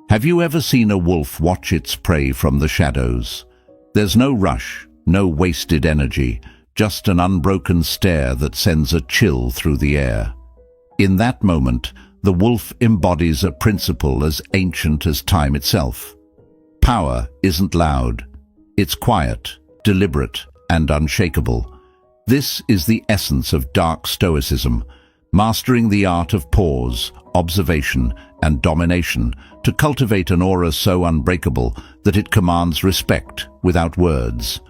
Have you ever seen a wolf watch its prey from the shadows? There's no rush, no wasted energy, just an unbroken stare that sends a chill through the air. In that moment, the wolf embodies a principle as ancient as time itself. Power isn't loud. It's quiet, deliberate, and unshakable. This is the essence of Dark Stoicism, mastering the art of pause, observation, and domination to cultivate an aura so unbreakable that it commands respect without words.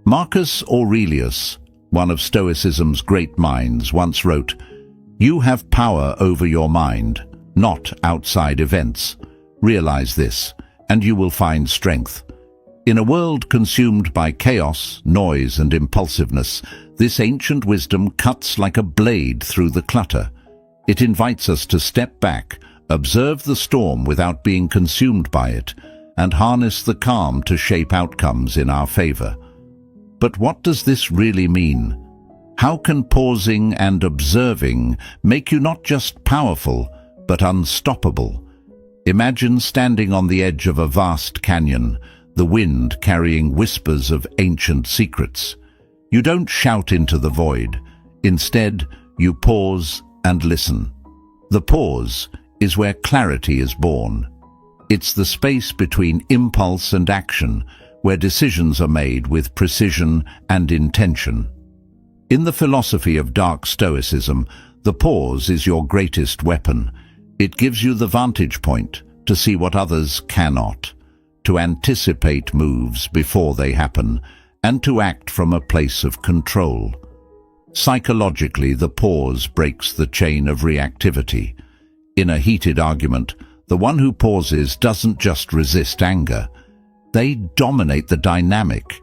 Marcus Aurelius, one of Stoicism's great minds, once wrote, "You have power over your mind, not outside events. Realize this, and you will find strength." In a world consumed by chaos, noise, and impulsiveness, this ancient wisdom cuts like a blade through the clutter. It invites us to step back, observe the storm without being consumed by it, and harness the calm to shape outcomes in our favor. But what does this really mean? How can pausing and observing make you not just powerful, but unstoppable? Imagine standing on the edge of a vast canyon, the wind carrying whispers of ancient secrets. You don't shout into the void. Instead, you pause and listen. The pause is where clarity is born. It's the space between impulse and action, where decisions are made with precision and intention. In the philosophy of Dark Stoicism, the pause is your greatest weapon. It gives you the vantage point to see what others cannot, to anticipate moves before they happen, and to act from a place of control. Psychologically, the pause breaks the chain of reactivity. In a heated argument, the one who pauses doesn't just resist anger. They dominate the dynamic.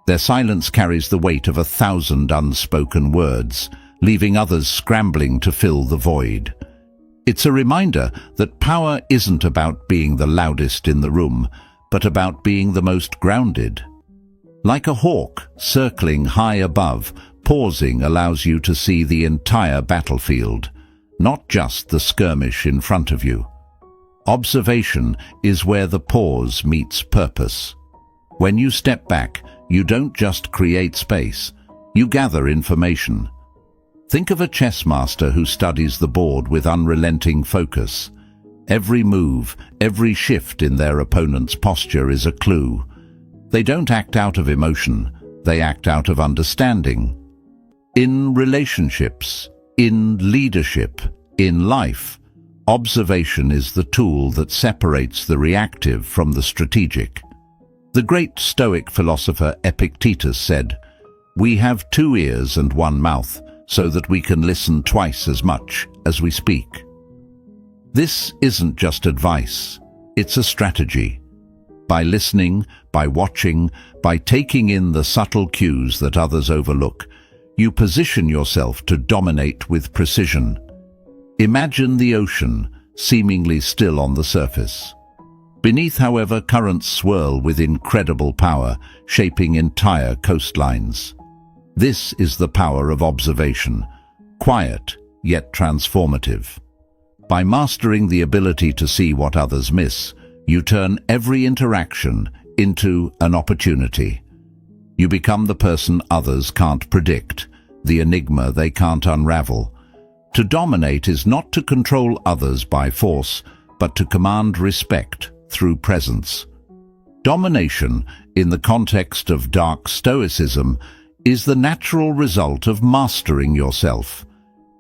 Their silence carries the weight of 1,000 unspoken words, leaving others scrambling to fill the void. It's a reminder that power isn't about being the loudest in the room, but about being the most grounded. Like a hawk circling high above, pausing allows you to see the entire battlefield, not just the skirmish in front of you. Observation is where the pause meets purpose. When you step back, you don't just create space, you gather information. Think of a chess master who studies the board with unrelenting focus. Every move, every shift in their opponent's posture is a clue. They don't act out of emotion, they act out of understanding. In relationships, in leadership, in life, observation is the tool that separates the reactive from the strategic. The great Stoic philosopher Epictetus said, "We have 2 ears and 1 mouth, so that we can listen twice as much as we speak." This isn't just advice, it's a strategy. By listening, by watching, by taking in the subtle cues that others overlook, you position yourself to dominate with precision. Imagine the ocean, seemingly still on the surface. Beneath, however, currents swirl with incredible power, shaping entire coastlines. This is the power of observation, quiet yet transformative. By mastering the ability to see what others miss, you turn every interaction into an opportunity. You become the person others can't predict, the enigma they can't unravel. To dominate is not to control others by force, but to command respect through presence. Domination, in the context of Dark Stoicism, is the natural result of mastering yourself.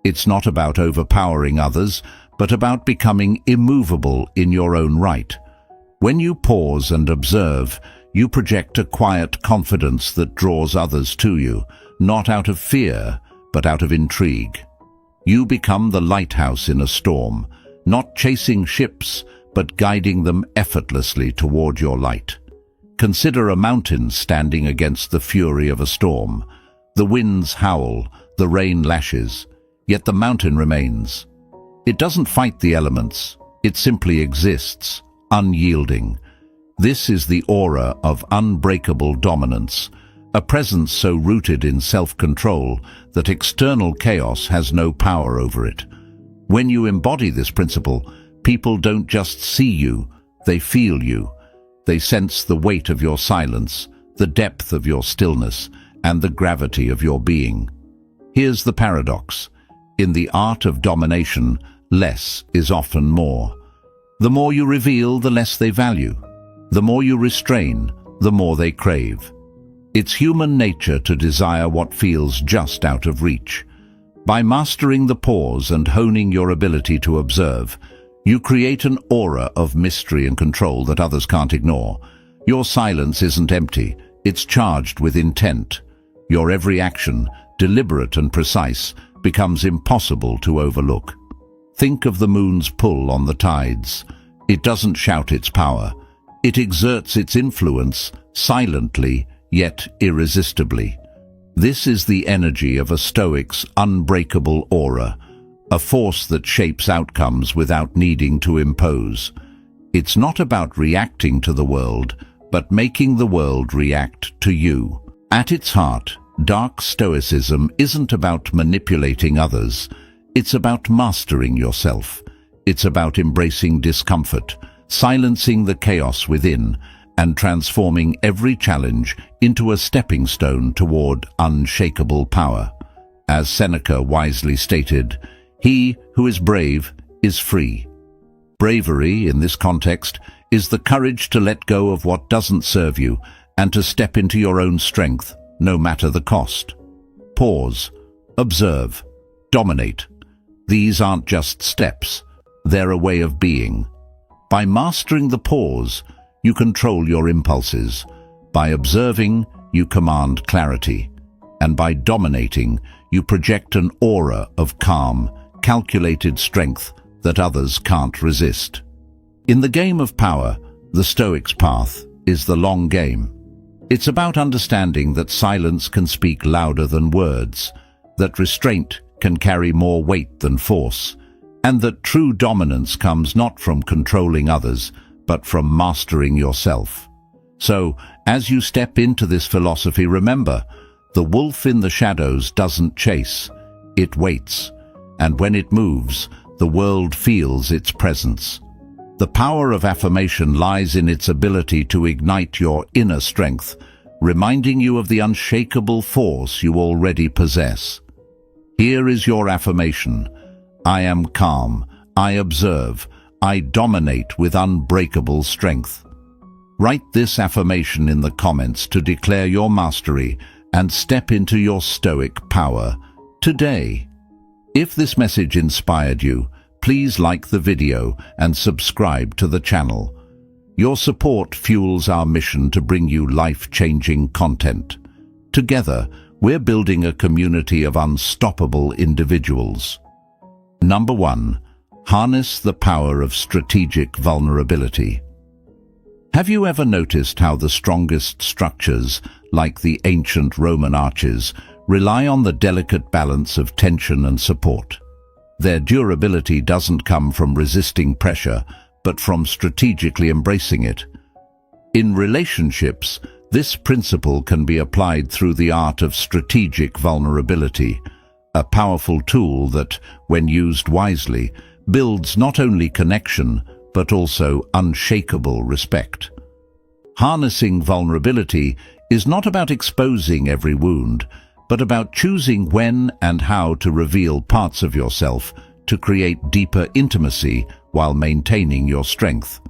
It's not about overpowering others, but about becoming immovable in your own right. When you pause and observe, you project a quiet confidence that draws others to you, not out of fear, but out of intrigue. You become the lighthouse in a storm, not chasing ships, but guiding them effortlessly toward your light. Consider a mountain standing against the fury of a storm. The winds howl, the rain lashes, yet the mountain remains. It doesn't fight the elements, it simply exists, unyielding. This is the aura of unbreakable dominance, a presence so rooted in self-control that external chaos has no power over it. When you embody this principle, People don't just see you, they feel you. They sense the weight of your silence, the depth of your stillness, and the gravity of your being. Here's the paradox. In the art of domination, less is often more. The more you reveal, the less they value. The more you restrain, the more they crave. It's human nature to desire what feels just out of reach. By mastering the pause and honing your ability to observe, you create an aura of mystery and control that others can't ignore. Your silence isn't empty, it's charged with intent. Your every action, deliberate and precise, becomes impossible to overlook. Think of the moon's pull on the tides. It doesn't shout its power. It exerts its influence silently, yet irresistibly. This is the energy of a Stoic's unbreakable aura, a force that shapes outcomes without needing to impose. It's not about reacting to the world, but making the world react to you. At its heart, Dark Stoicism isn't about manipulating others. It's about mastering yourself. It's about embracing discomfort, silencing the chaos within, and transforming every challenge into a stepping stone toward unshakable power. As Seneca wisely stated, "He who is brave is free." Bravery, in this context, is the courage to let go of what doesn't serve you and to step into your own strength, no matter the cost. Pause, observe, dominate. These aren't just steps, they're a way of being. By mastering the pause, you control your impulses. By observing, you command clarity. And by dominating, you project an aura of calm, calculated strength that others can't resist. In the game of power, the Stoic's path is the long game. It's about understanding that silence can speak louder than words, that restraint can carry more weight than force, and that true dominance comes not from controlling others, but from mastering yourself. So, as you step into this philosophy, remember, the wolf in the shadows doesn't chase, it waits, and when it moves, the world feels its presence. The power of affirmation lies in its ability to ignite your inner strength, reminding you of the unshakable force you already possess. Here is your affirmation: I am calm, I observe, I dominate with unbreakable strength. Write this affirmation in the comments to declare your mastery and step into your Stoic power today. If this message inspired you, please like the video and subscribe to the channel. Your support fuels our mission to bring you life-changing content. Together, we're building a community of unstoppable individuals. Number 1. Harness the power of strategic vulnerability. Have you ever noticed how the strongest structures, like the ancient Roman arches, rely on the delicate balance of tension and support? Their durability doesn't come from resisting pressure, but from strategically embracing it. In relationships, this principle can be applied through the art of strategic vulnerability, a powerful tool that, when used wisely, builds not only connection, but also unshakable respect. Harnessing vulnerability is not about exposing every wound, but about choosing when and how to reveal parts of yourself to create deeper intimacy while maintaining your strength.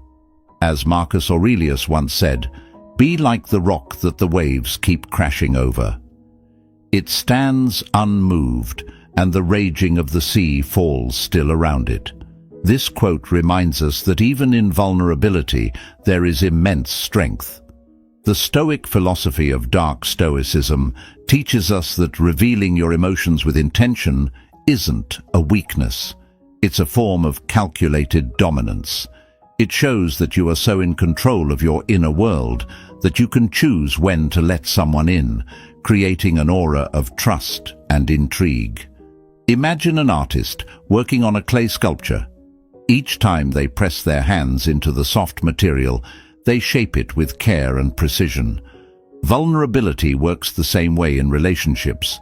As Marcus Aurelius once said, "Be like the rock that the waves keep crashing over. It stands unmoved, and the raging of the sea falls still around it." This quote reminds us that even in vulnerability, there is immense strength. The Stoic philosophy of Dark Stoicism teaches us that revealing your emotions with intention isn't a weakness. It's a form of calculated dominance. It shows that you are so in control of your inner world that you can choose when to let someone in, creating an aura of trust and intrigue. Imagine an artist working on a clay sculpture. Each time they press their hands into the soft material, they shape it with care and precision. Vulnerability works the same way in relationships.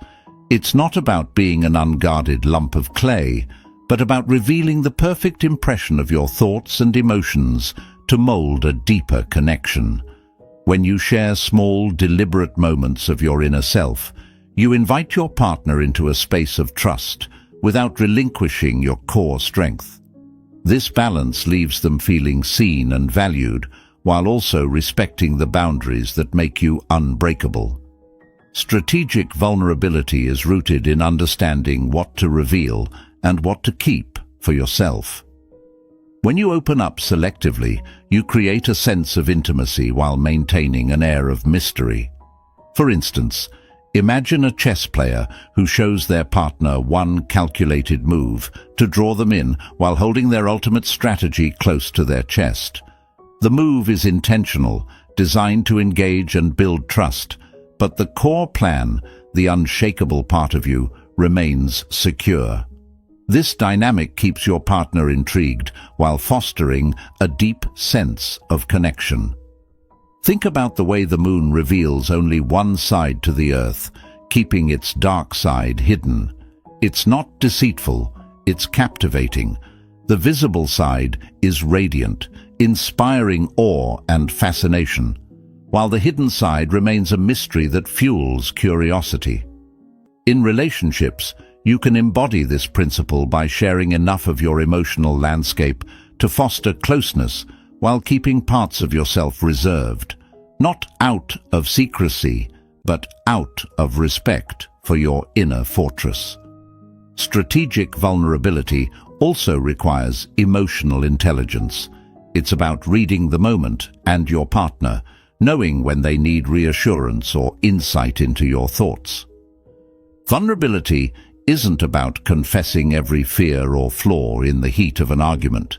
It's not about being an unguarded lump of clay, but about revealing the perfect impression of your thoughts and emotions to mold a deeper connection. When you share small, deliberate moments of your inner self, you invite your partner into a space of trust without relinquishing your core strength. This balance leaves them feeling seen and valued, while also respecting the boundaries that make you unbreakable. Strategic vulnerability is rooted in understanding what to reveal and what to keep for yourself. When you open up selectively, you create a sense of intimacy while maintaining an air of mystery. For instance, imagine a chess player who shows their partner one calculated move to draw them in while holding their ultimate strategy close to their chest. The move is intentional, designed to engage and build trust, but the core plan, the unshakable part of you, remains secure. This dynamic keeps your partner intrigued while fostering a deep sense of connection. Think about the way the moon reveals only one side to the earth, keeping its dark side hidden. It's not deceitful, it's captivating. The visible side is radiant, inspiring awe and fascination, while the hidden side remains a mystery that fuels curiosity. In relationships, you can embody this principle by sharing enough of your emotional landscape to foster closeness while keeping parts of yourself reserved, not out of secrecy, but out of respect for your inner fortress. Strategic vulnerability also requires emotional intelligence. It's about reading the moment and your partner, knowing when they need reassurance or insight into your thoughts. Vulnerability isn't about confessing every fear or flaw in the heat of an argument.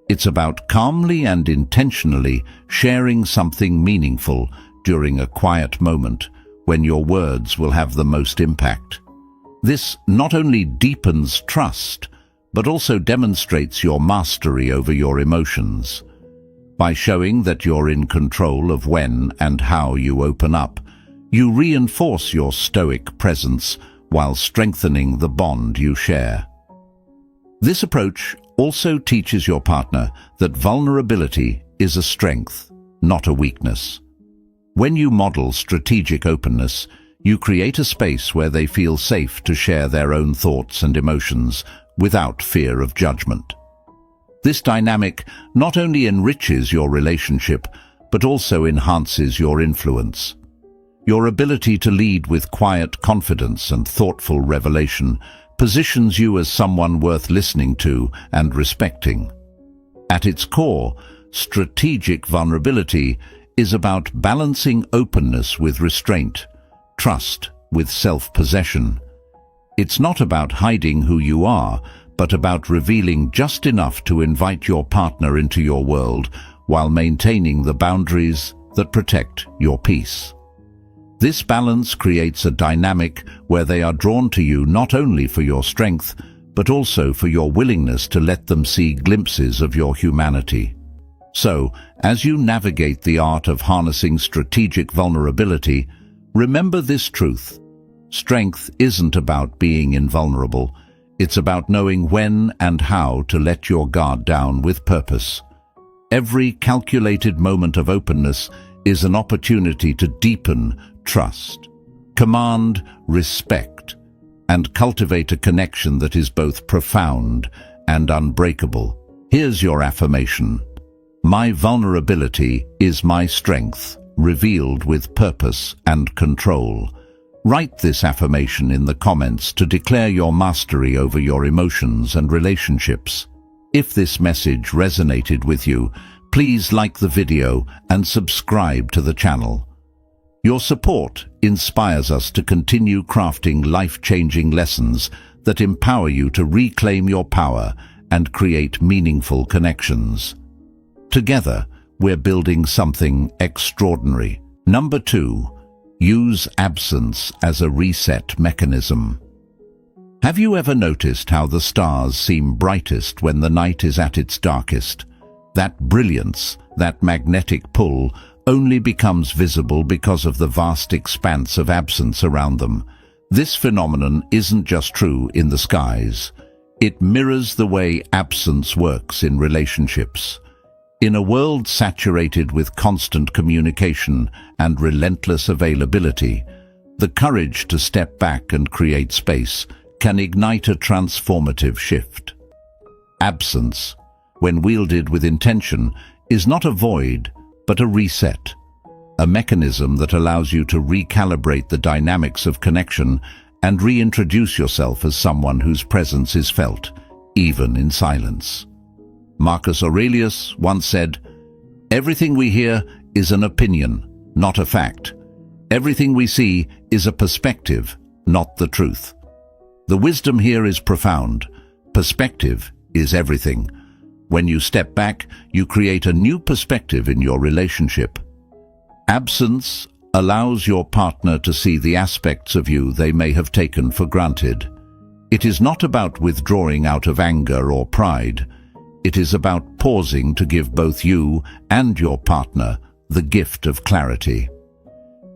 It's about calmly and intentionally sharing something meaningful during a quiet moment when your words will have the most impact. This not only deepens trust, but also demonstrates your mastery over your emotions. By showing that you're in control of when and how you open up, you reinforce your stoic presence while strengthening the bond you share. This approach also teaches your partner that vulnerability is a strength, not a weakness. When you model strategic openness, you create a space where they feel safe to share their own thoughts and emotions without fear of judgment. This dynamic not only enriches your relationship, but also enhances your influence. Your ability to lead with quiet confidence and thoughtful revelation positions you as someone worth listening to and respecting. At its core, strategic vulnerability is about balancing openness with restraint, trust with self-possession. It's not about hiding who you are, but about revealing just enough to invite your partner into your world while maintaining the boundaries that protect your peace. This balance creates a dynamic where they are drawn to you not only for your strength, but also for your willingness to let them see glimpses of your humanity. So, as you navigate the art of harnessing strategic vulnerability, remember this truth. Strength isn't about being invulnerable. It's about knowing when and how to let your guard down with purpose. Every calculated moment of openness is an opportunity to deepen trust, command respect, and cultivate a connection that is both profound and unbreakable. Here's your affirmation. My vulnerability is my strength, revealed with purpose and control. Write this affirmation in the comments to declare your mastery over your emotions and relationships. If this message resonated with you, please like the video and subscribe to the channel. Your support inspires us to continue crafting life-changing lessons that empower you to reclaim your power and create meaningful connections. Together, we're building something extraordinary. Number 2. Use absence as a reset mechanism. Have you ever noticed how the stars seem brightest when the night is at its darkest? That brilliance, that magnetic pull, only becomes visible because of the vast expanse of absence around them. This phenomenon isn't just true in the skies. It mirrors the way absence works in relationships. In a world saturated with constant communication and relentless availability, the courage to step back and create space can ignite a transformative shift. Absence, when wielded with intention, is not a void, but a reset, a mechanism that allows you to recalibrate the dynamics of connection and reintroduce yourself as someone whose presence is felt, even in silence. Marcus Aurelius once said, "Everything we hear is an opinion, not a fact. Everything we see is a perspective, not the truth." The wisdom here is profound. Perspective is everything. When you step back, you create a new perspective in your relationship. Absence allows your partner to see the aspects of you they may have taken for granted. It is not about withdrawing out of anger or pride. It is about pausing to give both you and your partner the gift of clarity.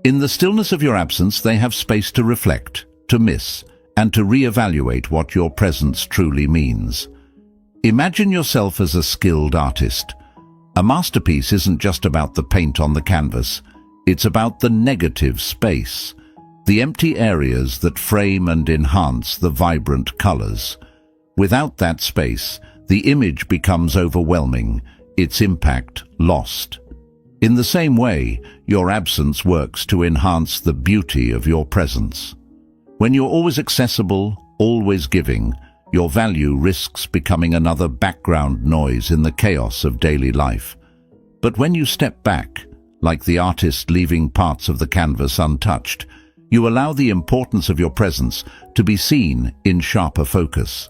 In the stillness of your absence, they have space to reflect, to miss, and to reevaluate what your presence truly means. Imagine yourself as a skilled artist. A masterpiece isn't just about the paint on the canvas. It's about the negative space, the empty areas that frame and enhance the vibrant colors. Without that space, the image becomes overwhelming, its impact lost. In the same way, your absence works to enhance the beauty of your presence. When you're always accessible, always giving, your value risks becoming another background noise in the chaos of daily life. But when you step back, like the artist leaving parts of the canvas untouched, you allow the importance of your presence to be seen in sharper focus.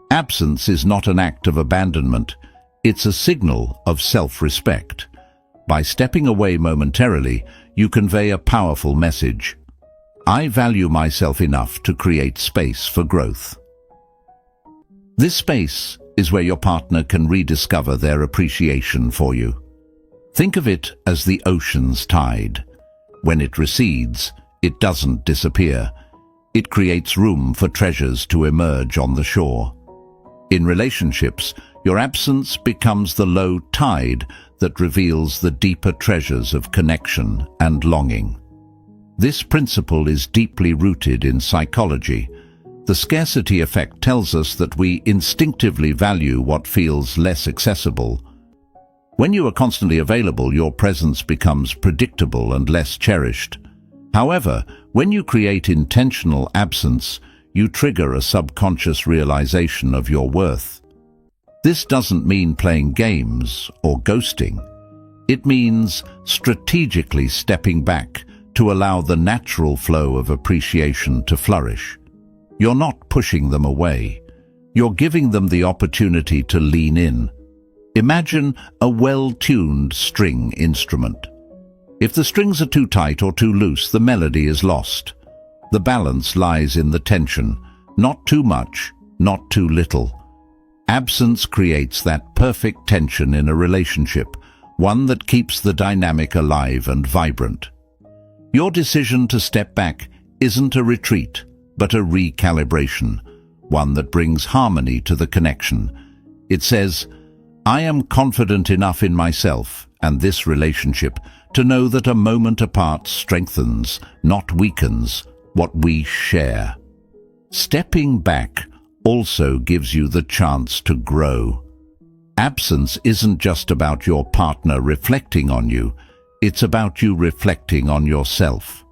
Absence is not an act of abandonment, it's a signal of self-respect. By stepping away momentarily, you convey a powerful message. I value myself enough to create space for growth. This space is where your partner can rediscover their appreciation for you. Think of it as the ocean's tide. When it recedes, it doesn't disappear. It creates room for treasures to emerge on the shore. In relationships, your absence becomes the low tide that reveals the deeper treasures of connection and longing. This principle is deeply rooted in psychology. The scarcity effect tells us that we instinctively value what feels less accessible. When you are constantly available, your presence becomes predictable and less cherished. However, when you create intentional absence, you trigger a subconscious realization of your worth. This doesn't mean playing games or ghosting. It means strategically stepping back to allow the natural flow of appreciation to flourish. You're not pushing them away. You're giving them the opportunity to lean in. Imagine a well-tuned string instrument. If the strings are too tight or too loose, the melody is lost. The balance lies in the tension, not too much, not too little. Absence creates that perfect tension in a relationship, one that keeps the dynamic alive and vibrant. Your decision to step back isn't a retreat, but a recalibration, one that brings harmony to the connection. It says, I am confident enough in myself and this relationship to know that a moment apart strengthens, not weakens, what we share. Stepping back also gives you the chance to grow. Absence isn't just about your partner reflecting on you, it's about you reflecting on yourself.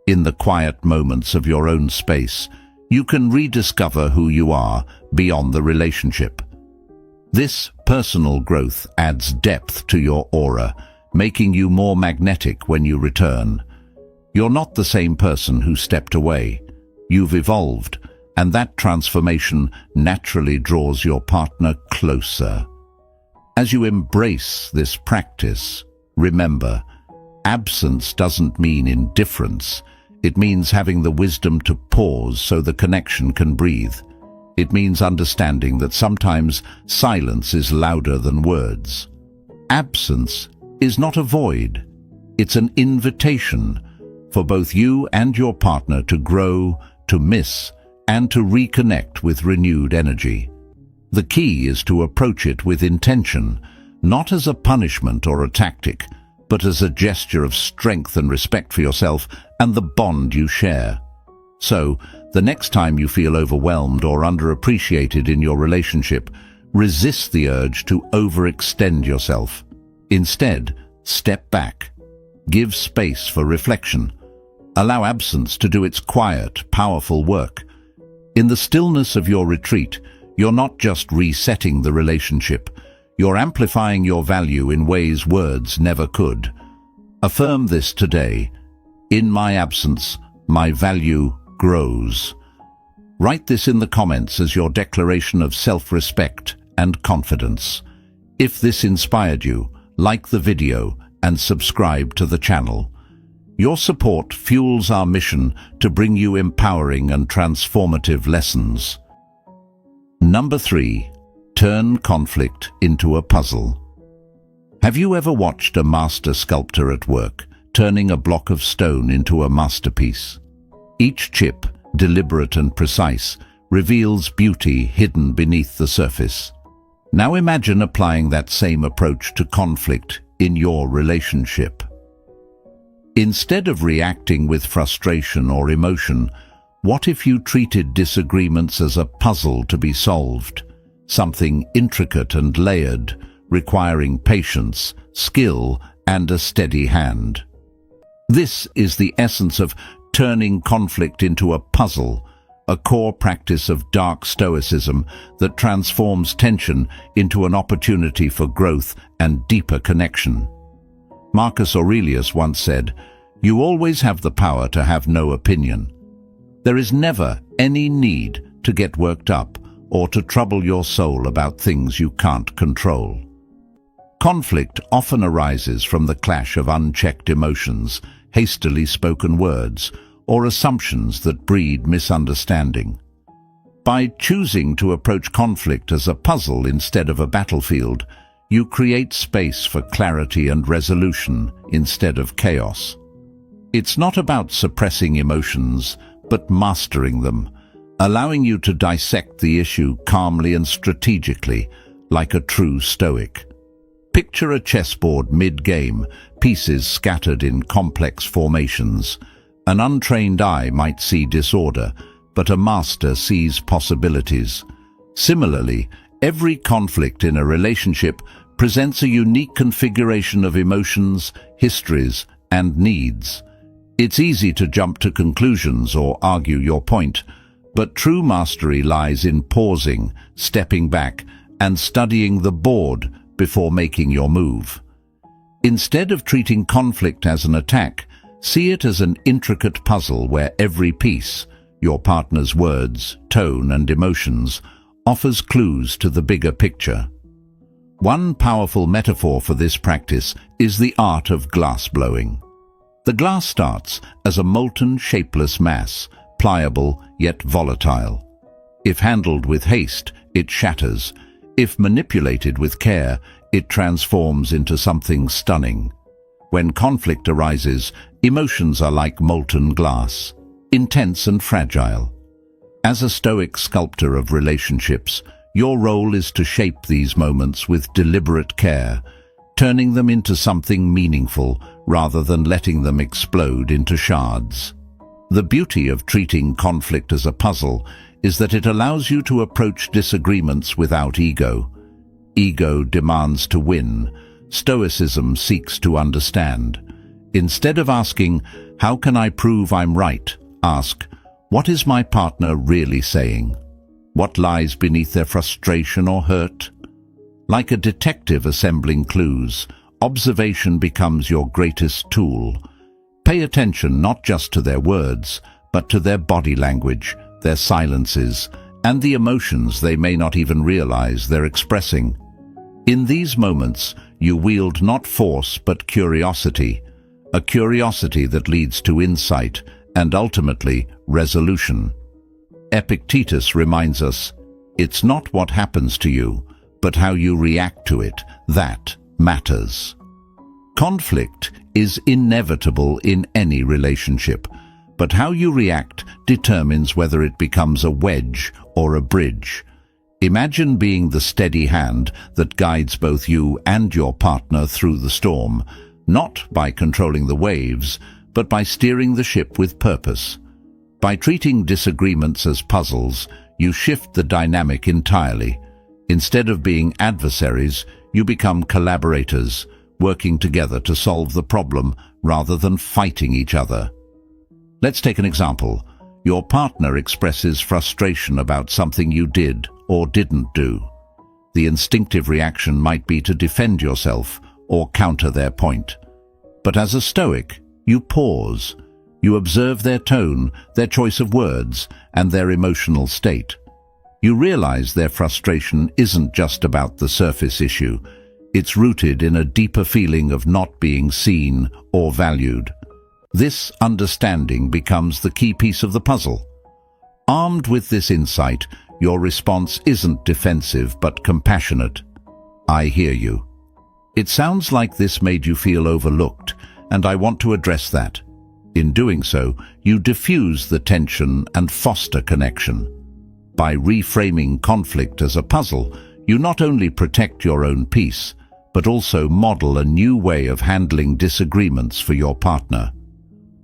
In the quiet moments of your own space, you can rediscover who you are beyond the relationship. This personal growth adds depth to your aura, making you more magnetic when you return. You're not the same person who stepped away. You've evolved, and that transformation naturally draws your partner closer. As you embrace this practice, remember, absence doesn't mean indifference. It means having the wisdom to pause so the connection can breathe. It means understanding that sometimes silence is louder than words. Absence is not a void. It's an invitation for both you and your partner to grow, to miss, and to reconnect with renewed energy. The key is to approach it with intention, not as a punishment or a tactic, but as a gesture of strength and respect for yourself and the bond you share. So, the next time you feel overwhelmed or underappreciated in your relationship, resist the urge to overextend yourself. Instead, step back. Give space for reflection. Allow absence to do its quiet, powerful work. In the stillness of your retreat, you're not just resetting the relationship, you're amplifying your value in ways words never could. Affirm this today. In my absence, my value grows. Write this in the comments as your declaration of self-respect and confidence. If this inspired you, like the video and subscribe to the channel. Your support fuels our mission to bring you empowering and transformative lessons. Number 3. Turn conflict into a puzzle. Have you ever watched a master sculptor at work, turning a block of stone into a masterpiece? Each chip, deliberate and precise, reveals beauty hidden beneath the surface. Now imagine applying that same approach to conflict in your relationship. Instead of reacting with frustration or emotion, what if you treated disagreements as a puzzle to be solved? Something intricate and layered, requiring patience, skill, and a steady hand. This is the essence of turning conflict into a puzzle, a core practice of Dark Stoicism that transforms tension into an opportunity for growth and deeper connection. Marcus Aurelius once said, "You always have the power to have no opinion." There is never any need to get worked up or to trouble your soul about things you can't control. Conflict often arises from the clash of unchecked emotions, hastily spoken words, or assumptions that breed misunderstanding. By choosing to approach conflict as a puzzle instead of a battlefield, you create space for clarity and resolution instead of chaos. It's not about suppressing emotions, but mastering them, allowing you to dissect the issue calmly and strategically, like a true Stoic. Picture a chessboard mid-game, pieces scattered in complex formations. An untrained eye might see disorder, but a master sees possibilities. Similarly, every conflict in a relationship presents a unique configuration of emotions, histories, and needs. It's easy to jump to conclusions or argue your point, but true mastery lies in pausing, stepping back, and studying the board before making your move. Instead of treating conflict as an attack, see it as an intricate puzzle where every piece, your partner's words, tone, and emotions, offers clues to the bigger picture. One powerful metaphor for this practice is the art of glass blowing. The glass starts as a molten, shapeless mass, pliable yet volatile. If handled with haste, it shatters. If manipulated with care, it transforms into something stunning. When conflict arises, emotions are like molten glass, intense and fragile. As a Stoic sculptor of relationships, your role is to shape these moments with deliberate care, turning them into something meaningful rather than letting them explode into shards. The beauty of treating conflict as a puzzle is that it allows you to approach disagreements without ego. Ego demands to win. Stoicism seeks to understand. Instead of asking, "How can I prove I'm right?" ask, "What is my partner really saying? What lies beneath their frustration or hurt?" Like a detective assembling clues, observation becomes your greatest tool. Pay attention not just to their words, but to their body language, their silences, and the emotions they may not even realize they're expressing. In these moments, you wield not force but curiosity, a curiosity that leads to insight and ultimately resolution. Epictetus reminds us, "It's not what happens to you, but how you react to it, that matters." Conflict is inevitable in any relationship, but how you react determines whether it becomes a wedge or a bridge. Imagine being the steady hand that guides both you and your partner through the storm, not by controlling the waves, but by steering the ship with purpose. By treating disagreements as puzzles, you shift the dynamic entirely. Instead of being adversaries, you become collaborators, working together to solve the problem rather than fighting each other. Let's take an example. Your partner expresses frustration about something you did or didn't do. The instinctive reaction might be to defend yourself or counter their point. But as a Stoic, you pause. You observe their tone, their choice of words, and their emotional state. You realize their frustration isn't just about the surface issue. It's rooted in a deeper feeling of not being seen or valued. This understanding becomes the key piece of the puzzle. Armed with this insight, your response isn't defensive but compassionate. I hear you. It sounds like this made you feel overlooked, and I want to address that. In doing so, you diffuse the tension and foster connection. By reframing conflict as a puzzle, you not only protect your own peace, but also model a new way of handling disagreements for your partner.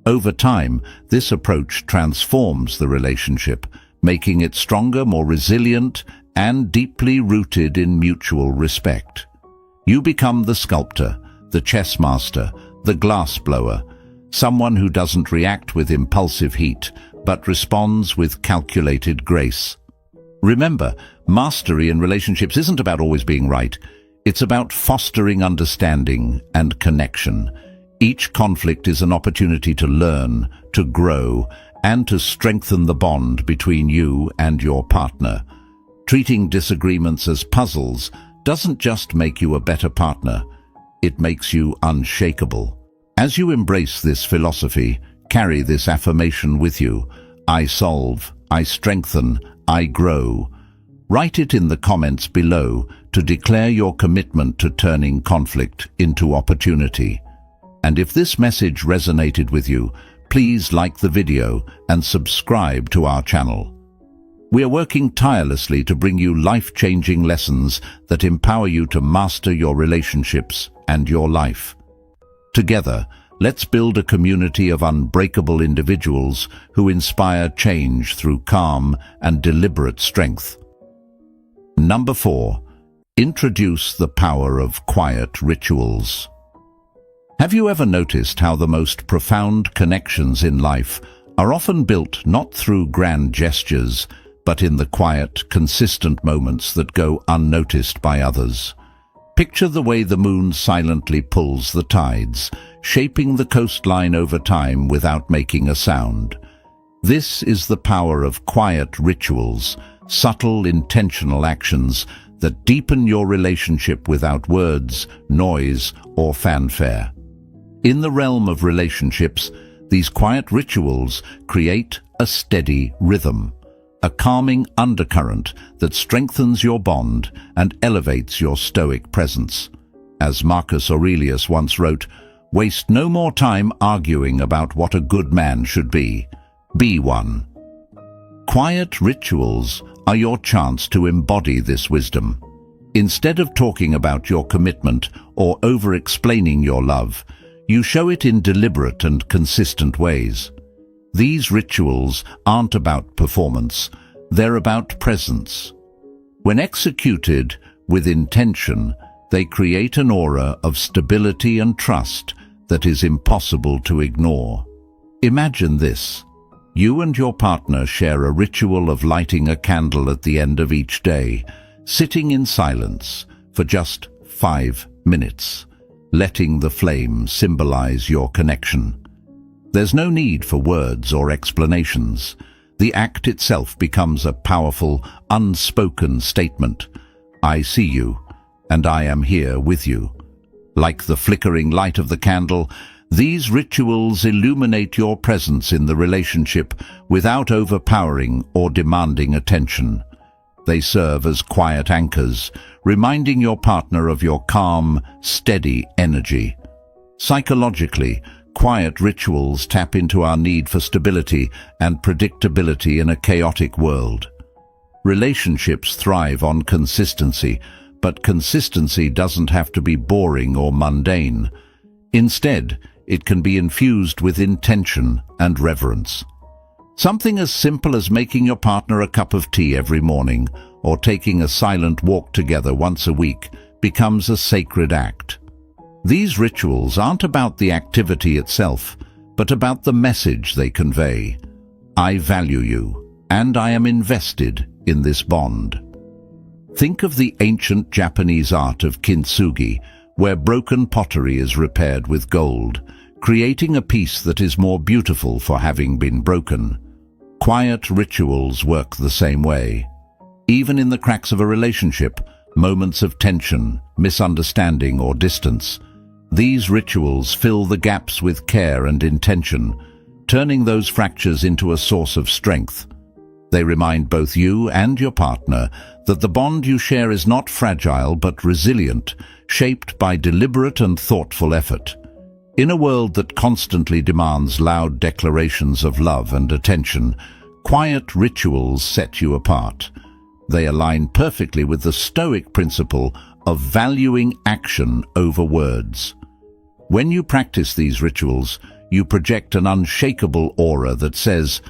Over time, this approach transforms the relationship, making it stronger, more resilient, and deeply rooted in mutual respect. You become the sculptor, the chess master, the glass blower, someone who doesn't react with impulsive heat, but responds with calculated grace. Remember, mastery in relationships isn't about always being right. It's about fostering understanding and connection. Each conflict is an opportunity to learn, to grow, and to strengthen the bond between you and your partner. Treating disagreements as puzzles doesn't just make you a better partner, it makes you unshakable. As you embrace this philosophy, carry this affirmation with you. I solve, I strengthen, I grow. Write it in the comments below to declare your commitment to turning conflict into opportunity. And if this message resonated with you, please like the video and subscribe to our channel. We are working tirelessly to bring you life-changing lessons that empower you to master your relationships and your life. Together, let's build a community of unbreakable individuals who inspire change through calm and deliberate strength. Number 4. Introduce the power of quiet rituals. Have you ever noticed how the most profound connections in life are often built not through grand gestures, but in the quiet, consistent moments that go unnoticed by others? Picture the way the moon silently pulls the tides, shaping the coastline over time without making a sound. This is the power of quiet rituals, subtle, intentional actions that deepen your relationship without words, noise, or fanfare. In the realm of relationships, these quiet rituals create a steady rhythm, a calming undercurrent that strengthens your bond and elevates your stoic presence. As Marcus Aurelius once wrote, "Waste no more time arguing about what a good man should be. Be one." Quiet rituals are your chance to embody this wisdom. Instead of talking about your commitment or over-explaining your love, you show it in deliberate and consistent ways. These rituals aren't about performance, they're about presence. When executed with intention, they create an aura of stability and trust that is impossible to ignore. Imagine this. You and your partner share a ritual of lighting a candle at the end of each day, sitting in silence for just 5 minutes. Letting the flame symbolize your connection. There's no need for words or explanations. The act itself becomes a powerful, unspoken statement. I see you, and I am here with you. Like the flickering light of the candle, these rituals illuminate your presence in the relationship without overpowering or demanding attention. They serve as quiet anchors, reminding your partner of your calm, steady energy. Psychologically, Quiet rituals tap into our need for stability and predictability in a chaotic world. Relationships thrive on consistency, but consistency doesn't have to be boring or mundane. Instead, it can be infused with intention and reverence. Something as simple as making your partner a cup of tea every morning or taking a silent walk together once a week becomes a sacred act. These rituals aren't about the activity itself, but about the message they convey. I value you, and I am invested in this bond. Think of the ancient Japanese art of kintsugi, where broken pottery is repaired with gold, creating a piece that is more beautiful for having been broken. Quiet rituals work the same way. Even in the cracks of a relationship, moments of tension, misunderstanding, or distance, these rituals fill the gaps with care and intention, turning those fractures into a source of strength. They remind both you and your partner that the bond you share is not fragile but resilient, shaped by deliberate and thoughtful effort. In a world that constantly demands loud declarations of love and attention, quiet rituals set you apart. They align perfectly with the Stoic principle of valuing action over words. When you practice these rituals, you project an unshakable aura that says,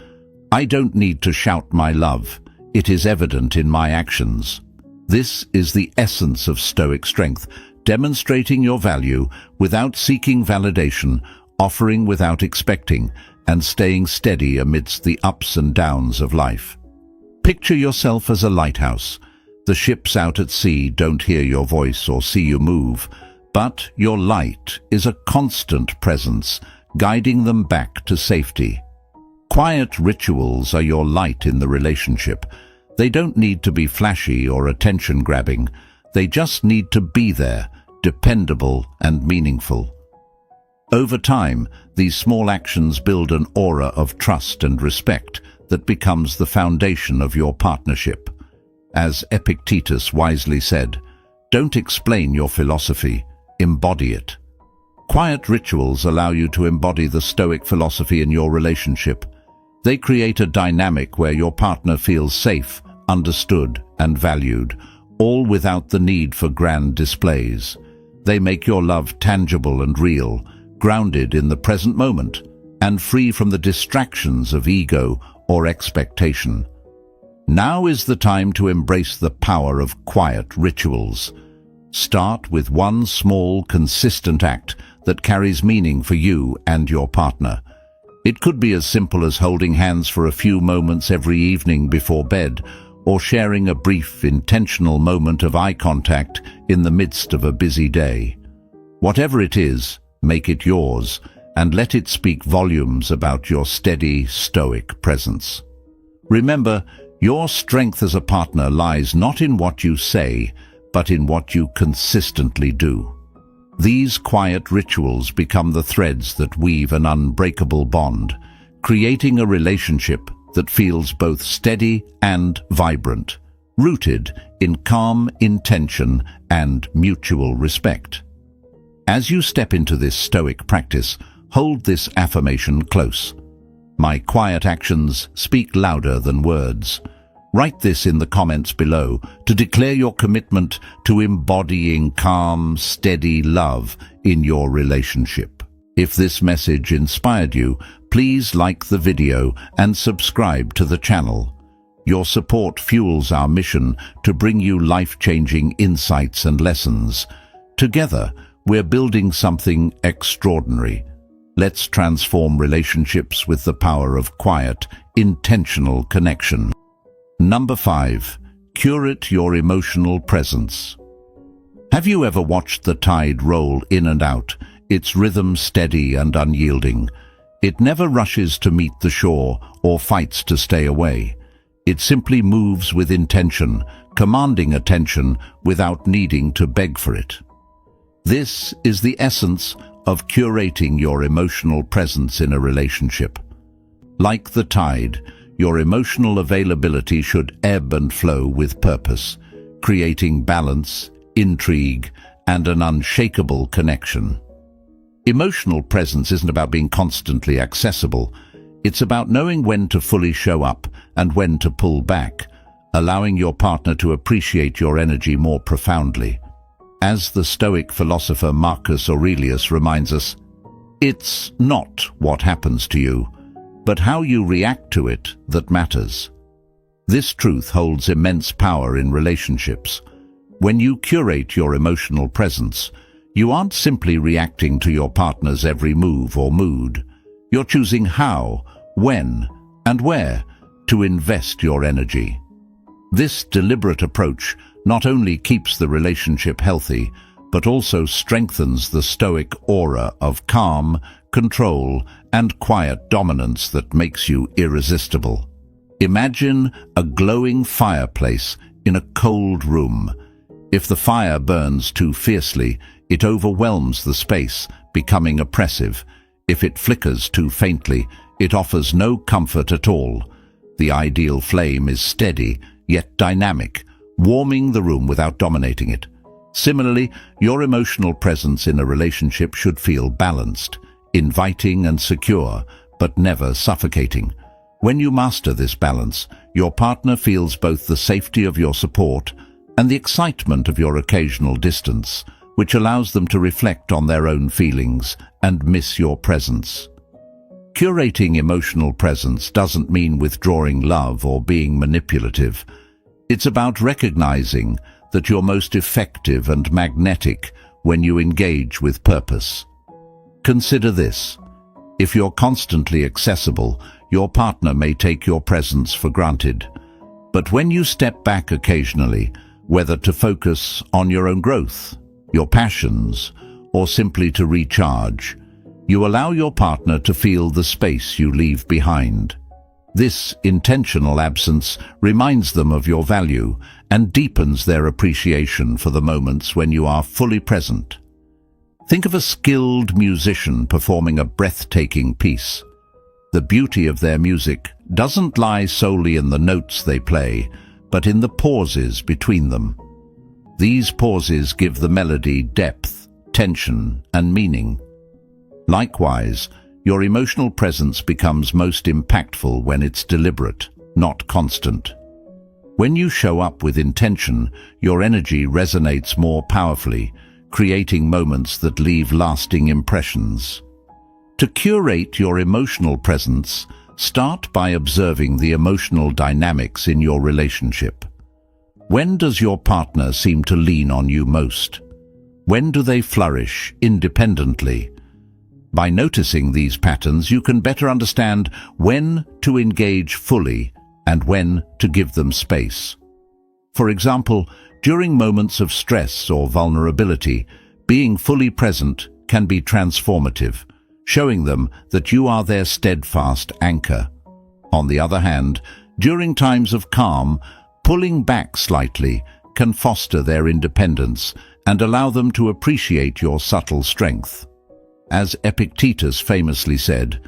I don't need to shout my love, it is evident in my actions. This is the essence of Stoic strength, demonstrating your value without seeking validation, offering without expecting, and staying steady amidst the ups and downs of life. Picture yourself as a lighthouse. The ships out at sea don't hear your voice or see you move, but your light is a constant presence, guiding them back to safety. Quiet rituals are your light in the relationship. They don't need to be flashy or attention-grabbing. They just need to be there, dependable and meaningful. Over time, these small actions build an aura of trust and respect that becomes the foundation of your partnership. As Epictetus wisely said, don't explain your philosophy, embody it. Quiet rituals allow you to embody the Stoic philosophy in your relationship. They create a dynamic where your partner feels safe, understood, and valued, all without the need for grand displays. They make your love tangible and real, grounded in the present moment, and free from the distractions of ego or expectation. Now is the time to embrace the power of quiet rituals. Start with one small, consistent act that carries meaning for you and your partner. It could be as simple as holding hands for a few moments every evening before bed, or sharing a brief, intentional moment of eye contact in the midst of a busy day. Whatever it is, make it yours, and let it speak volumes about your steady, Stoic presence. Remember, your strength as a partner lies not in what you say, but in what you consistently do. These quiet rituals become the threads that weave an unbreakable bond, creating a relationship that feels both steady and vibrant, rooted in calm intention and mutual respect. As you step into this Stoic practice, hold this affirmation close. My quiet actions speak louder than words. Write this in the comments below to declare your commitment to embodying calm, steady love in your relationship. If this message inspired you, please like the video and subscribe to the channel. Your support fuels our mission to bring you life-changing insights and lessons. Together, we're building something extraordinary. Let's transform relationships with the power of quiet, intentional connection. Number 5. Curate your emotional presence. Have you ever watched the tide roll in and out, its rhythm steady and unyielding? It never rushes to meet the shore or fights to stay away. It simply moves with intention, commanding attention without needing to beg for it. This is the essence of curating your emotional presence in a relationship. Like the tide, your emotional availability should ebb and flow with purpose, creating balance, intrigue, and an unshakable connection. Emotional presence isn't about being constantly accessible. It's about knowing when to fully show up and when to pull back, allowing your partner to appreciate your energy more profoundly. As the Stoic philosopher Marcus Aurelius reminds us, it's not what happens to you, but how you react to it that matters. This truth holds immense power in relationships. When you curate your emotional presence, you aren't simply reacting to your partner's every move or mood. You're choosing how, when, and where to invest your energy. This deliberate approach not only keeps the relationship healthy, but also strengthens the Stoic aura of calm, control, and quiet dominance that makes you irresistible. Imagine a glowing fireplace in a cold room. If the fire burns too fiercely, it overwhelms the space, becoming oppressive. If it flickers too faintly, it offers no comfort at all. The ideal flame is steady, yet dynamic, warming the room without dominating it. Similarly, your emotional presence in a relationship should feel balanced, inviting and secure, but never suffocating. When you master this balance, your partner feels both the safety of your support and the excitement of your occasional distance, which allows them to reflect on their own feelings and miss your presence. Curating emotional presence doesn't mean withdrawing love or being manipulative. It's about recognizing that you're most effective and magnetic when you engage with purpose. Consider this. If you're constantly accessible, your partner may take your presence for granted. But when you step back occasionally, whether to focus on your own growth, your passions, or simply to recharge, you allow your partner to feel the space you leave behind. This intentional absence reminds them of your value and deepens their appreciation for the moments when you are fully present. Think of a skilled musician performing a breathtaking piece. The beauty of their music doesn't lie solely in the notes they play, but in the pauses between them. These pauses give the melody depth, tension, and meaning. Likewise, your emotional presence becomes most impactful when it's deliberate, not constant. When you show up with intention, your energy resonates more powerfully, creating moments that leave lasting impressions. To curate your emotional presence, start by observing the emotional dynamics in your relationship. When does your partner seem to lean on you most? When do they flourish independently? By noticing these patterns, you can better understand when to engage fully and when to give them space. For example, during moments of stress or vulnerability, being fully present can be transformative, showing them that you are their steadfast anchor. On the other hand, during times of calm, pulling back slightly can foster their independence and allow them to appreciate your subtle strength. As Epictetus famously said,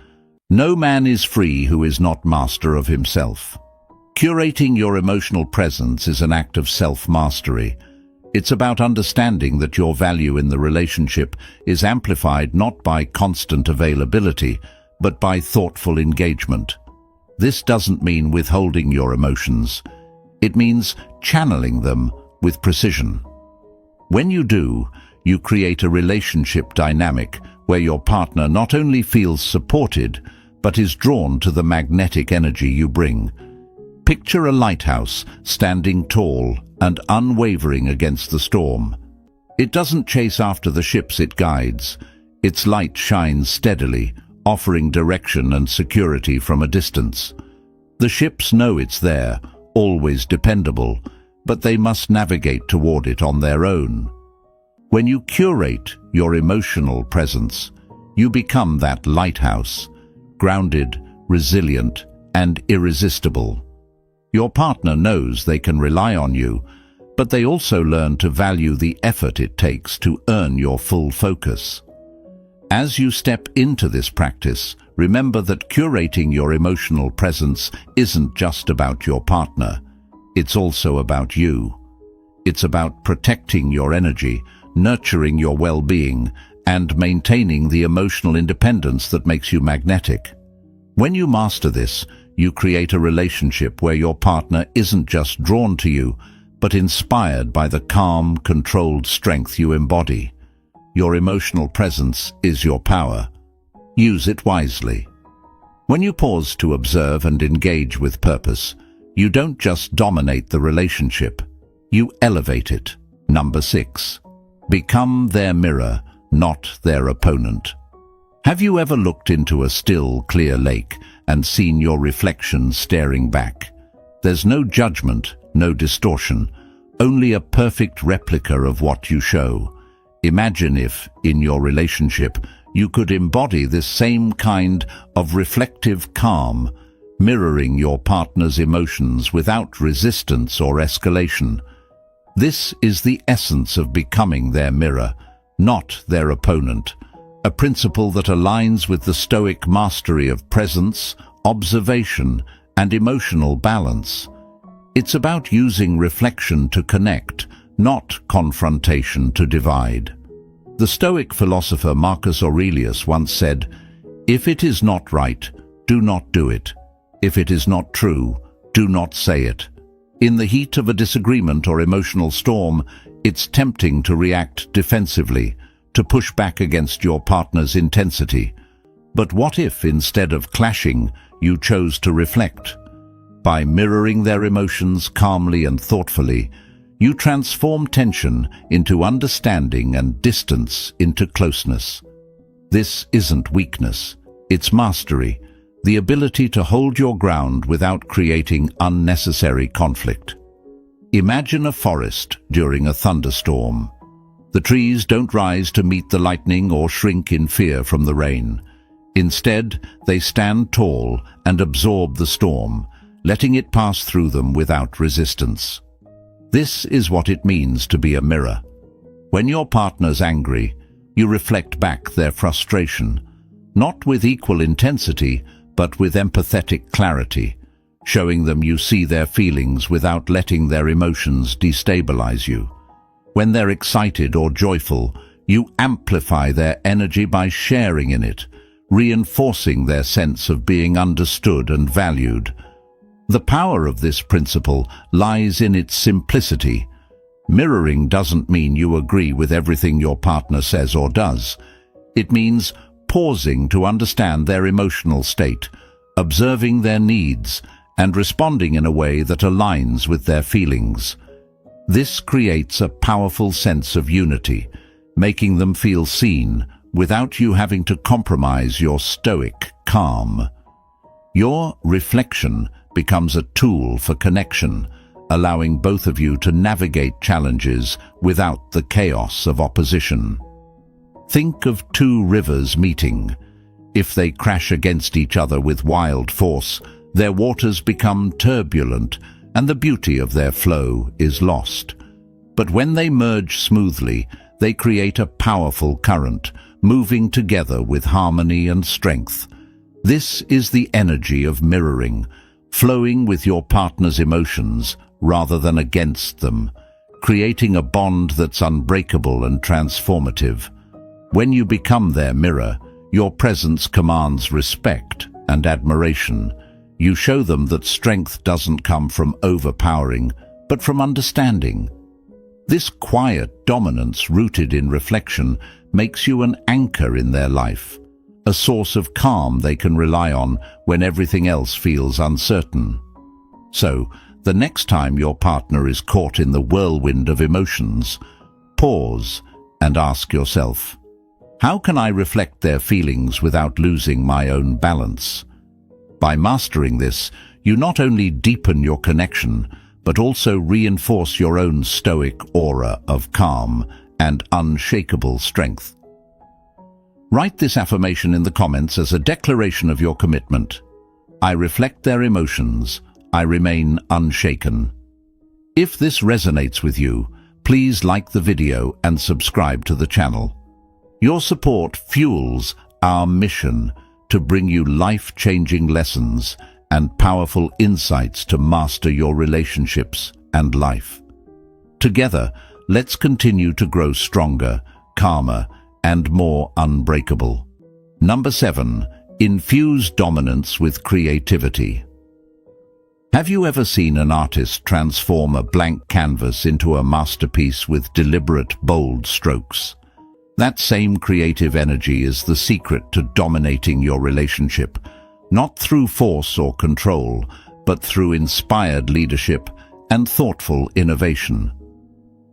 "No man is free who is not master of himself." Curating your emotional presence is an act of self-mastery. It's about understanding that your value in the relationship is amplified not by constant availability, but by thoughtful engagement. This doesn't mean withholding your emotions. It means channeling them with precision. When you do, you create a relationship dynamic where your partner not only feels supported, but is drawn to the magnetic energy you bring. Picture a lighthouse standing tall and unwavering against the storm. It doesn't chase after the ships it guides. Its light shines steadily, offering direction and security from a distance. The ships know it's there, always dependable, but they must navigate toward it on their own. When you curate your emotional presence, you become that lighthouse, grounded, resilient, and irresistible. Your partner knows they can rely on you, but they also learn to value the effort it takes to earn your full focus. As you step into this practice, remember that curating your emotional presence isn't just about your partner. It's also about you. It's about protecting your energy, nurturing your well-being, and maintaining the emotional independence that makes you magnetic. When you master this, you create a relationship where your partner isn't just drawn to you, but inspired by the calm, controlled strength you embody. Your emotional presence is your power. Use it wisely. When you pause to observe and engage with purpose, you don't just dominate the relationship, you elevate it. Number 6. Become their mirror, not their opponent. Have you ever looked into a still, clear lake and seen your reflection staring back? There's no judgment, no distortion, only a perfect replica of what you show. Imagine if, in your relationship, you could embody this same kind of reflective calm, mirroring your partner's emotions without resistance or escalation. This is the essence of becoming their mirror, not their opponent, a principle that aligns with the Stoic mastery of presence, observation, and emotional balance. It's about using reflection to connect, not confrontation to divide. The Stoic philosopher Marcus Aurelius once said, "If it is not right, do not do it. If it is not true, do not say it." In the heat of a disagreement or emotional storm, it's tempting to react defensively, to push back against your partner's intensity. But what if, instead of clashing, you chose to reflect? By mirroring their emotions calmly and thoughtfully, you transform tension into understanding and distance into closeness. This isn't weakness, it's mastery, the ability to hold your ground without creating unnecessary conflict. Imagine a forest during a thunderstorm. The trees don't rise to meet the lightning or shrink in fear from the rain. Instead, they stand tall and absorb the storm, letting it pass through them without resistance. This is what it means to be a mirror. When your partner's angry, you reflect back their frustration, not with equal intensity, but with empathetic clarity, showing them you see their feelings without letting their emotions destabilize you. When they're excited or joyful, you amplify their energy by sharing in it, reinforcing their sense of being understood and valued. The power of this principle lies in its simplicity. Mirroring doesn't mean you agree with everything your partner says or does. It means pausing to understand their emotional state, observing their needs, and responding in a way that aligns with their feelings. This creates a powerful sense of unity, making them feel seen without you having to compromise your stoic calm. Your reflection becomes a tool for connection, allowing both of you to navigate challenges without the chaos of opposition. Think of two rivers meeting. If they crash against each other with wild force, their waters become turbulent and the beauty of their flow is lost. But when they merge smoothly, they create a powerful current, moving together with harmony and strength. This is the energy of mirroring, flowing with your partner's emotions rather than against them, creating a bond that's unbreakable and transformative. When you become their mirror, your presence commands respect and admiration. You show them that strength doesn't come from overpowering, but from understanding. This quiet dominance rooted in reflection makes you an anchor in their life, a source of calm they can rely on when everything else feels uncertain. So, the next time your partner is caught in the whirlwind of emotions, pause and ask yourself, how can I reflect their feelings without losing my own balance? By mastering this, you not only deepen your connection, but also reinforce your own stoic aura of calm and unshakable strength. Write this affirmation in the comments as a declaration of your commitment. I reflect their emotions. I remain unshaken. If this resonates with you, please like the video and subscribe to the channel. Your support fuels our mission to bring you life-changing lessons and powerful insights to master your relationships and life. Together, let's continue to grow stronger, calmer, and more unbreakable. Number 7. Infuse dominance with creativity. Have you ever seen an artist transform a blank canvas into a masterpiece with deliberate, bold strokes? That same creative energy is the secret to dominating your relationship, not through force or control, but through inspired leadership and thoughtful innovation.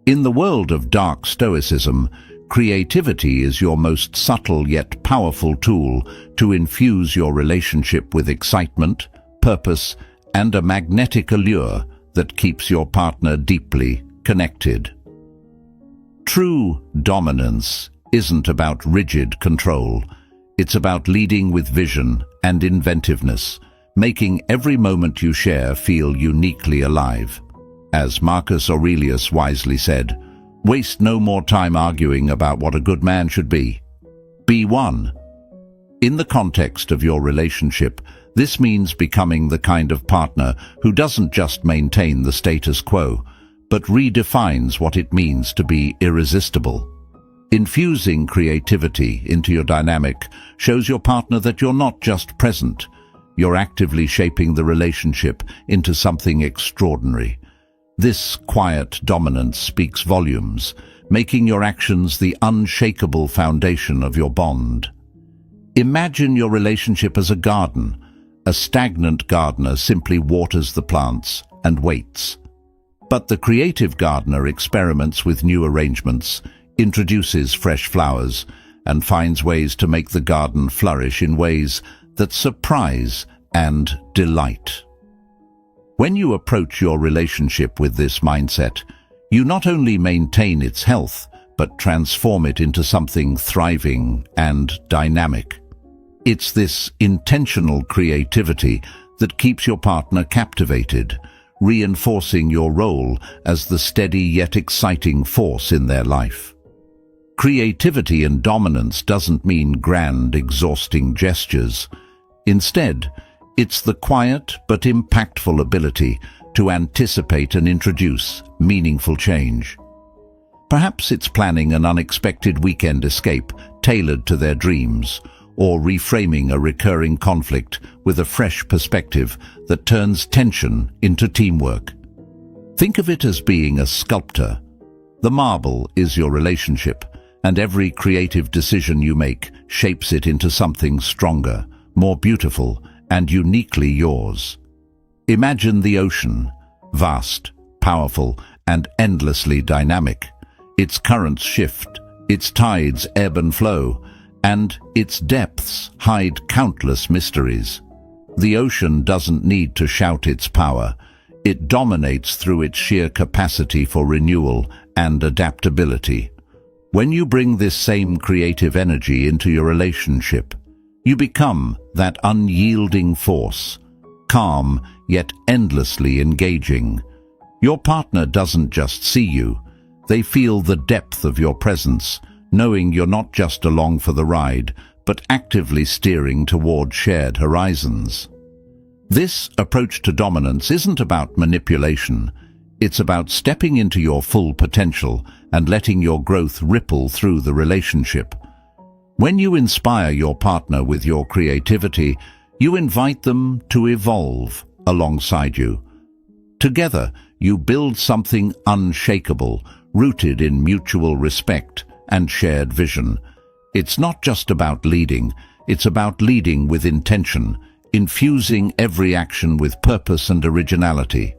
In the world of Dark Stoicism, creativity is your most subtle yet powerful tool to infuse your relationship with excitement, purpose, and a magnetic allure that keeps your partner deeply connected. True dominance isn't about rigid control. It's about leading with vision and inventiveness, making every moment you share feel uniquely alive. As Marcus Aurelius wisely said, "Waste no more time arguing about what a good man should be. Be one." In the context of your relationship, this means becoming the kind of partner who doesn't just maintain the status quo, but redefines what it means to be irresistible. Infusing creativity into your dynamic shows your partner that you're not just present, you're actively shaping the relationship into something extraordinary. This quiet dominance speaks volumes, making your actions the unshakable foundation of your bond. Imagine your relationship as a garden. A stagnant gardener simply waters the plants and waits. But the creative gardener experiments with new arrangements, introduces fresh flowers, and finds ways to make the garden flourish in ways that surprise and delight. When you approach your relationship with this mindset, you not only maintain its health, but transform it into something thriving and dynamic. It's this intentional creativity that keeps your partner captivated, reinforcing your role as the steady yet exciting force in their life. Creativity and dominance doesn't mean grand, exhausting gestures. Instead, it's the quiet but impactful ability to anticipate and introduce meaningful change. Perhaps it's planning an unexpected weekend escape tailored to their dreams, or reframing a recurring conflict with a fresh perspective that turns tension into teamwork. Think of it as being a sculptor. The marble is your relationship, and every creative decision you make shapes it into something stronger, more beautiful, and uniquely yours. Imagine the ocean, vast, powerful, and endlessly dynamic. Its currents shift, its tides ebb and flow, and its depths hide countless mysteries. The ocean doesn't need to shout its power. It dominates through its sheer capacity for renewal and adaptability. When you bring this same creative energy into your relationship, you become that unyielding force, calm yet endlessly engaging. Your partner doesn't just see you, they feel the depth of your presence, knowing you're not just along for the ride, but actively steering toward shared horizons. This approach to dominance isn't about manipulation. It's about stepping into your full potential and letting your growth ripple through the relationship. When you inspire your partner with your creativity, you invite them to evolve alongside you. Together, you build something unshakable, rooted in mutual respect and shared vision. It's not just about leading, it's about leading with intention, infusing every action with purpose and originality.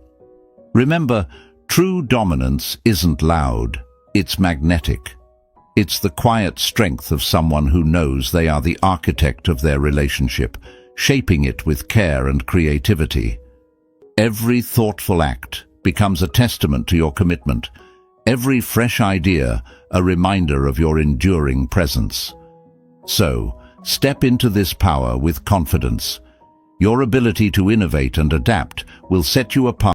Remember, true dominance isn't loud, it's magnetic. It's the quiet strength of someone who knows they are the architect of their relationship, shaping it with care and creativity. Every thoughtful act becomes a testament to your commitment, every fresh idea a reminder of your enduring presence. So, step into this power with confidence. Your ability to innovate and adapt will set you apart